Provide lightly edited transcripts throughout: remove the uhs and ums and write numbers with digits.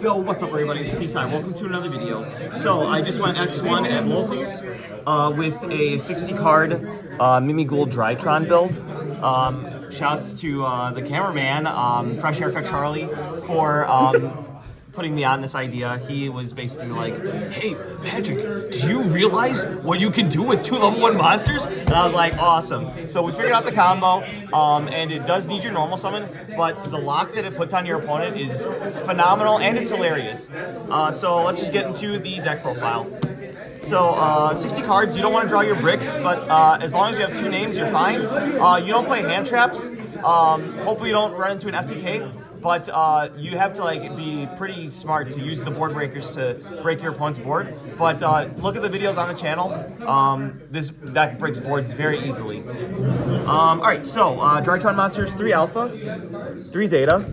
Yo, what's up everybody, it's Peace Sign. Welcome to another video. So, I just went X1 at locals with a 60 card mimighoul drytron build. Shouts to the cameraman, Fresh Haircut Charlie, for putting me on this idea. He was basically like, hey, Patrick, do you realize what you can do with 2 level 1 monsters? And I was like, awesome. So we figured out the combo, and it does need your normal summon, but the lock that it puts on your opponent is phenomenal, and it's hilarious. So let's just get into the deck profile. So 60 cards, you don't want to draw your bricks, but as long as you have 2 names, you're fine. You don't play hand traps. Hopefully you don't run into an FTK. But you have to be pretty smart to use the board breakers to break your opponent's board. But look at the videos on the channel. This deck breaks boards very easily. Alright, so Drytron monsters, 3 alpha, 3 zeta,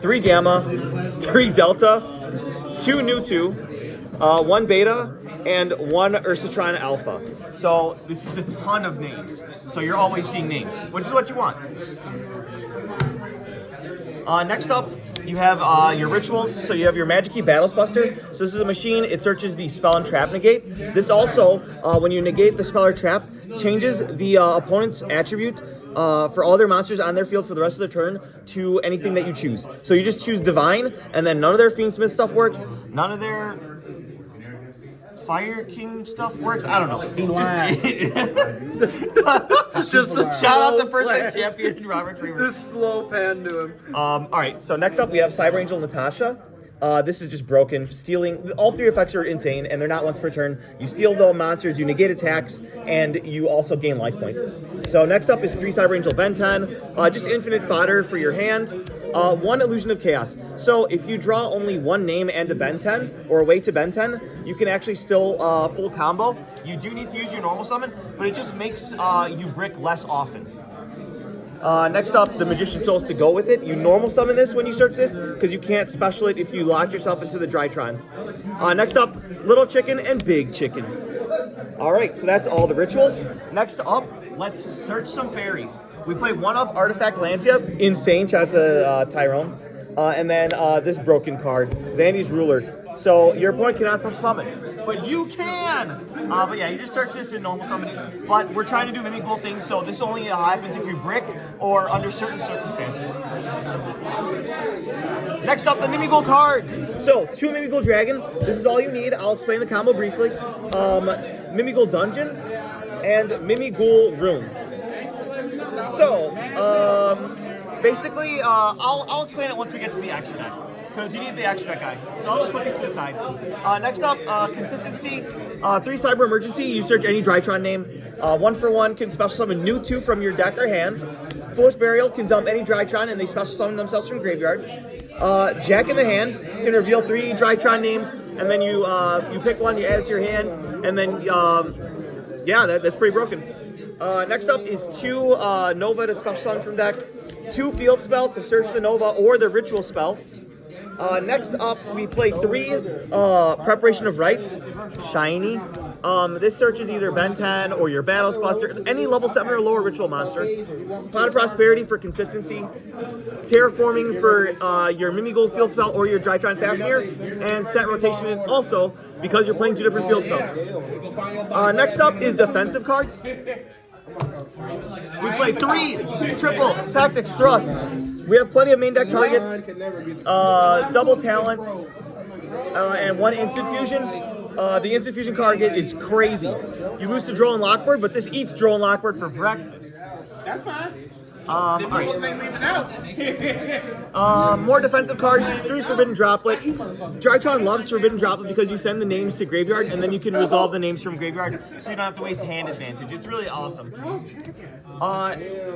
3 gamma, 3 delta, 2 nu 2, 1 beta, and 1 Ursatron alpha. So this is a ton of names. So you're always seeing names, which is what you want. Next up, you have your rituals. So you have your Magic Key Battles Buster. So this is a machine. It searches the spell and trap negate. This also, when you negate the spell or trap, changes the opponent's attribute for all their monsters on their field for the rest of the turn to anything that you choose. So you just choose Divine, and then none of their Fiendsmith stuff works. None of their Fire King stuff works. I don't know. Just shout out to first place champion Robert Creamer. Just slow pan to him. All right. So next up we have Cyber Angel Natasha. This is just broken. Stealing, all 3 effects are insane, and they're not once per turn. You steal the monsters, you negate attacks, and you also gain life points. So next up is 3 Cyber Angel Ben 10. Just infinite fodder for your hand. 1 Illusion of Chaos. So if you draw only 1 name and a Ben 10, or a way to Ben 10, you can actually still full combo. You do need to use your normal summon, but it just makes you brick less often. Next up, the Magician's Souls to go with it. You normal summon this when you search this, because you can't special it if you lock yourself into the Drytrons. Next up, Little Chicken and Big Chicken. Alright, so that's all the rituals. Next up, let's search some fairies. We play 1 of Artifact Lancia, insane, shout out to Tyrone. And then this broken card, Vandy's Ruler. So your opponent cannot special summon, but you can! But yeah, you just search this in normal summoning. But we're trying to do mimighoul things, so this only happens if you brick or under certain circumstances. Next up, the mimighoul cards. So 2 mimighoul Dragon. This is all you need. I'll explain the combo briefly. Mimighoul Dungeon and mimighoul Rune. So basically, I'll explain it once we get to the action deck, because you need the action deck guy. So I'll just put these to the side. Next up, consistency. 3 Cyber Emergency. You search any Drytron name. 1 for 1 can special summon nu 2 from your deck or hand. Foolish Burial can dump any Drytron and they special summon themselves from graveyard. Jack in the Hand can reveal 3 Drytron names, and then you pick 1, you add it to your hand, and then yeah, that's pretty broken. Next up is 2 Nova to special summon from deck. 2 Field Spell to search the Nova or the Ritual Spell. Next up, we play 3 Preparation of Rites, Shiny. This searches either Ben 10 or your Battles Buster, any level 7 or lower ritual monster. Pot of Prosperity for consistency. Terraforming for your Mimighoul field spell or your Drytron Fafnir. And set rotation also because you're playing 2 different field spells. Next up is defensive cards. We play 3 triple Tactics Thrust. We have plenty of main deck targets, double talents, and 1 instant fusion. The instant fusion card is crazy. You lose to Droll and Lockbird, but this eats Droll and Lockbird for breakfast. That's fine. Alright. Ain't leaving out. More defensive cards, 3 Forbidden Droplet. Drytron loves Forbidden Droplet because you send the names to graveyard and then you can resolve the names from graveyard, so you don't have to waste hand advantage. It's really awesome.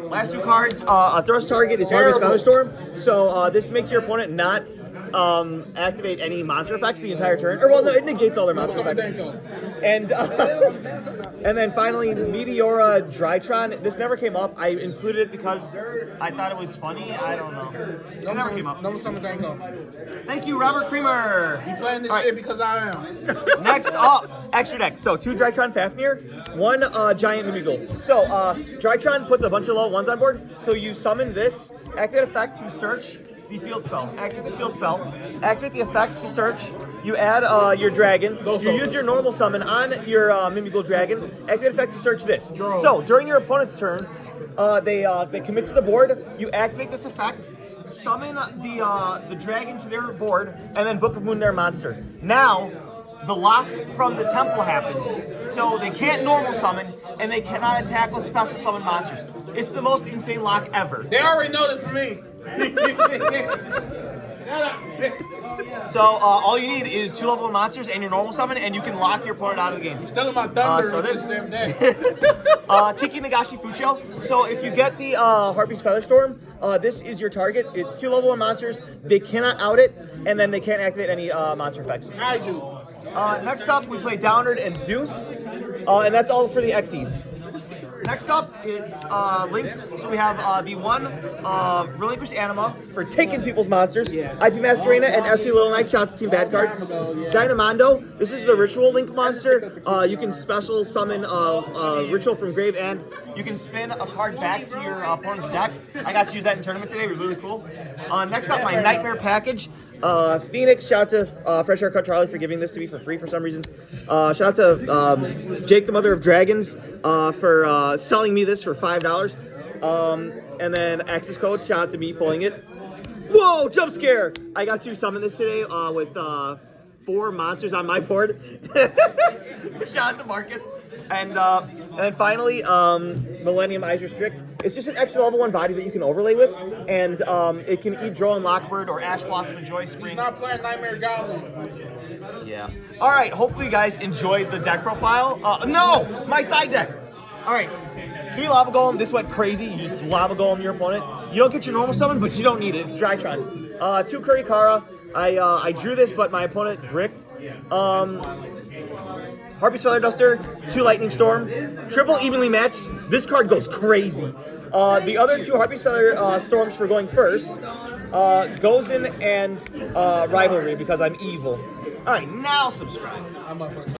Last 2 cards, a thrust target is Harvey's Featherstorm. So this makes your opponent not activate any monster effects the entire turn. Or well, no, it negates all their monster effects. And then finally, Meteora Drytron. This never came up. I included it because I thought it was funny. I don't know. It never came up. No summon Danko. Thank you, Robert Creamer. You playing this shit because I am. Next up, extra deck. So 2 Drytron Fafnir, 1 giant mimighoul. So Drytron puts a bunch of level 1s on board. So you summon this, activate effect to search the field spell. Activate the field spell. Activate the effects to search. You add your dragon. You use your normal summon on your mimighoul dragon. Activate effect to search this. So during your opponent's turn, they commit to the board. You activate this effect. Summon the dragon to their board, and then Book of Moon their monster. Now, the lock from the temple happens, so they can't normal summon, and they cannot attack with special summon monsters. It's the most insane lock ever. They already know this for me. Shut up. So all you need is 2 level 1 monsters and your normal summon, and you can lock your opponent out of the game. You're stealing my thunder so this damn day. Kiki Nagashi Fucho. So if you get the Harpy's Featherstorm, this is your target. It's 2 level 1 monsters. They cannot out it, and then they can't activate any monster effects. Kaiju. Next up, we play Downward and Zeus, and that's all for the Xyz. Next up, it's Links. So we have the one Relinquished Anima for taking people's monsters. IP Masquerena and SP Little Knight. Shout out to Team Bad Cards. Dynamondo. This is the Ritual Link monster. You can special summon Ritual from Grave, and you can spin a card back to your opponent's deck. I got to use that in tournament today. It was really cool. Next up, my Nightmare package. Phoenix, shout out to Fresh Haircut Charlie for giving this to me for free for some reason. Shout out to Jake, the Mother of Dragons, for selling me this for $5. And then access code, shout out to me pulling it. Whoa, jump scare! I got to summon this today with 4 monsters on my board. Shout out to Marcus. And then finally, Millennium Eyes Restrict. It's just an extra level 1 body that you can overlay with, and it can eat Droll and Lockbird or Ash Blossom and Joy Spring. He's not playing Nightmare Goblin. Yeah. All right. Hopefully you guys enjoyed the deck profile. No, my side deck. All right. 3 Lava Golem. This went crazy. You just Lava Golem your opponent. You don't get your normal summon, but you don't need it. It's Drytron. 2 Kurikara. I drew this, but my opponent bricked. Harpy's Feather Duster, 2 Lightning Storm, triple evenly matched. This card goes crazy. The other 2 Harpy's Feather Storms for going first, Gozen and Rivalry, because I'm evil. All right, now subscribe.